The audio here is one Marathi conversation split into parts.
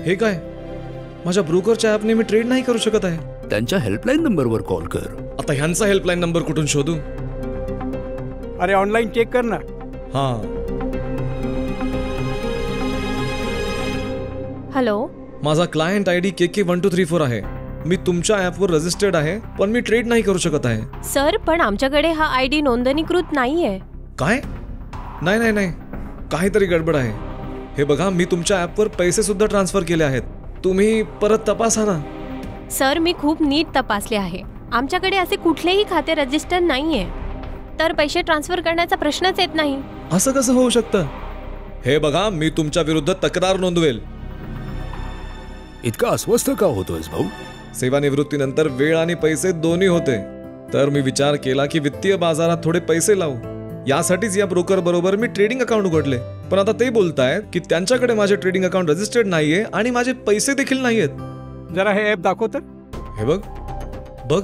हे काय? माझ्या ब्रोकरच्या ॲपने मी ट्रेड नाही करू शकत आहे. त्यांच्या हेल्पलाईन नंबरवर कॉल कर. आता ह्यांचा हेल्पलाईन नंबर कुठून शोधू? अरे ऑनलाईन चेक कर ना. हां. हॅलो, माझा क्लायंट ID KK1234 आहे. मी तुमच्या ॲपवर रजिस्टर्ड आहे, पण मी ट्रेड नाही करू शकत आहे. सर पण आमच्याकडे हा ID नोंदणीकृत नाहीये. काय? नाही नाही नाही, काहीतरी गडबड आहे. हे बघा, मी तुमच्या ॲपवर पैसे सुद्धा ट्रान्सफर केले आहेत. तुम्ही परत तपासा ना. सर मी खूप नीट तपासले आहे. आमच्याकडे असे कुठलेही खाते रजिस्टर नाहीये, तर पैसे ट्रान्सफर करण्याचा प्रश्नच येत नाही. असं कसं होऊ शकतं? हे बघा, मी तुमच्या विरुद्ध तक्रार नोंदवेल. इतका अस्वस्थ का होतोयस भाऊ? सेवानिवृत्तीनंतर वेळ आणि पैसे दोन्ही होते, तर मी विचार केला की वित्तीय बाजारात थोडे पैसे लावू. यासाठीच या ब्रोकर बरोबर मी ट्रेडिंग अकाउंट उघडले. पण आता ते बोलतायत की त्यांच्याकडे माझे ट्रेडिंग अकाउंट रजिस्टर्ड नाहीये आणि माझे पैसे देखील नाहीयेत. जरा हे ॲप दाखव तर. हे बघ बघ,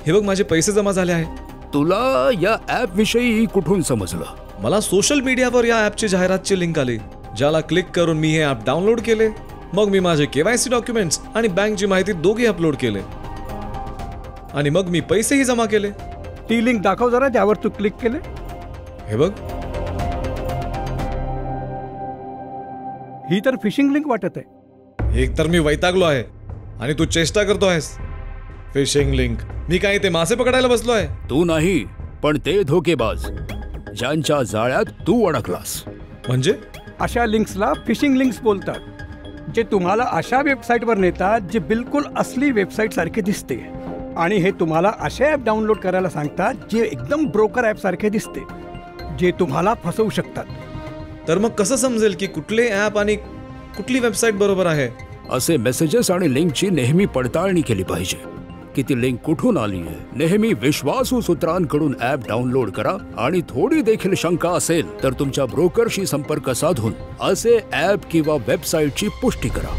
हे बघ, माझे पैसे जमा झाले आहेत. तुला या ॲप विषयी कुठून समजलं? मला सोशल मीडियावर या ॲपची जाहिरातची लिंक आली, ज्याला क्लिक करून मी हे ॲप डाउनलोड केले. मग मी माझे KYC डॉक्युमेंट्स आणि बँकची माहिती दोघे अपलोड केले आणि मग मी पैसेही जमा केले. ती लिंक दाखव जरा ज्यावर तू क्लिक केले. हे बघ, ही तर फिशिंग लिंक वाटत आहे. एक तर मी वैतागलो आहे आणि तू चेष्टा करतो आहेस. Phishing link? मी काय ते मासे पकडायला बसलो आहे? तू नाही, पण ते धोकेबाज ज्यांच्या जाळ्यात तू अडकलास. म्हणजे? अशा लिंक्सला फिशिंग लिंक्स बोलतात, जे तुम्हाला अशा वेबसाईटवर नेतात जे बिलकुल असली वेबसाईट सारखे दिसते, आणि हे तुम्हाला असे ॲप डाउनलोड करायला सांगतात जे एकदम ब्रोकर ॲप सारखे दिसते, जे तुम्हाला फसवू शकतात. तर मग कसं समजेल की कुठले ॲप आणि कुठली वेबसाईट बरोबर आहे? असे मेसेजेस आणि लिंकची नेहमी पडताळणी केली पाहिजे की ती लिंक कुठून आली आहे. नेहमी विश्वासू सूत्रांकडून ॲप डाउनलोड करा आणि थोडी देखील शंका असेल तर तुमच्या ब्रोकरशी संपर्क साधून असे ॲप किंवा वेबसाईटची पुष्टी करा.